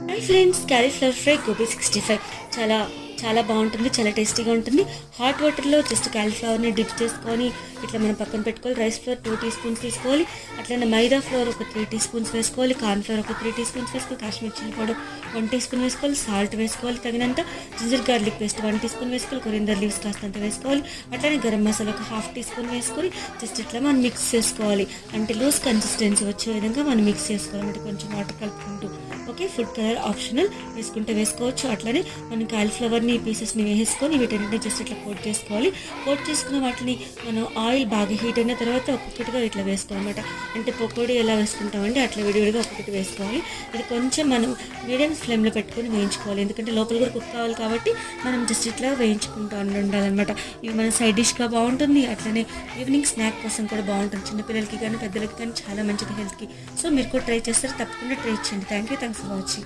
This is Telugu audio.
Hi friends, cauliflower fry gobi 65 చాలా చాలా బాగుంటుంది, చాలా టేస్టీగా ఉంటుంది. హాట్ వాటర్లో జస్ట్ క్యాలీఫ్లవర్ని డిప్ చేసుకొని ఇట్లా మనం పక్కన పెట్టుకోవాలి. రైస్ ఫ్లోర్ 2 టీ స్పూన్స్ తీసుకోవాలి. అట్లనే మైదా ఫ్లోర్ ఒక 3 టీ స్పూన్స్ వేసుకోవాలి. కార్న్ ఫ్లోర్ ఒక 3 టీ స్పూన్స్ వేసుకోవాలి. Kashmir chilli powder 1 teaspoon వేసుకోవాలి. సాల్ట్ వేసుకోవాలి తగినంత. Ginger garlic paste 1 teaspoon వేసుకోవాలి. కొరిందర్ లీవ్స్ కాస్తంత వేసుకోవాలి. అట్లనే గరం మసాలా ఒక ½ టీ స్పూన్ వేసుకొని జస్ట్ ఇట్లా మనం మిక్స్ చేసుకోవాలి. అంటే లూజ్ కన్సిస్టెన్సీ వచ్చే విధంగా మనం మిక్స్ చేసుకోవాలి. అంటే కొంచెం వాటర్ కలుపుకుంటూ. ఓకే, ఫుడ్ కలర్ ఆప్షనల్, వేసుకుంటే వేసుకోవచ్చు. అట్లనే మనం కాలీఫ్లవర్ని పీసెస్ని వేసుకొని వీటన్నిటిని జస్ట్ ఇట్లా కోట్ చేసుకోవాలి. కోట్ చేసుకున్న వాటిని మనం ఆయిల్ బాగా హీట్ అయిన తర్వాత ఒక్కొక్కటిగా ఇట్లా వేసుకోవాలన్నమాట. అంటే పకోడీ ఎలా వేసుకుంటామండి అట్లా విడివిడిగా ఒక్కొక్కటి వేసుకోవాలి. ఇది కొంచెం మనం మీడియం ఫ్లేమ్లో పెట్టుకొని వేయించుకోవాలి. ఎందుకంటే లోపల కూడా కుక్ కావాలి కాబట్టి మనం జస్ట్ ఇట్లా వేయించుకుంటూ ఉండాలన్నమాట. ఇది మన సైడ్ డిష్గా బాగుంటుంది. అట్లనే ఈవినింగ్ స్నాక్ కోసం కూడా బాగుంటుంది. చిన్నపిల్లలకి కానీ పెద్దలకి కానీ చాలా మంచిది హెల్త్కి. సో మీరు కూడా ట్రై చేస్తారు, తప్పకుండా ట్రై చేయండి. Thanks for watching.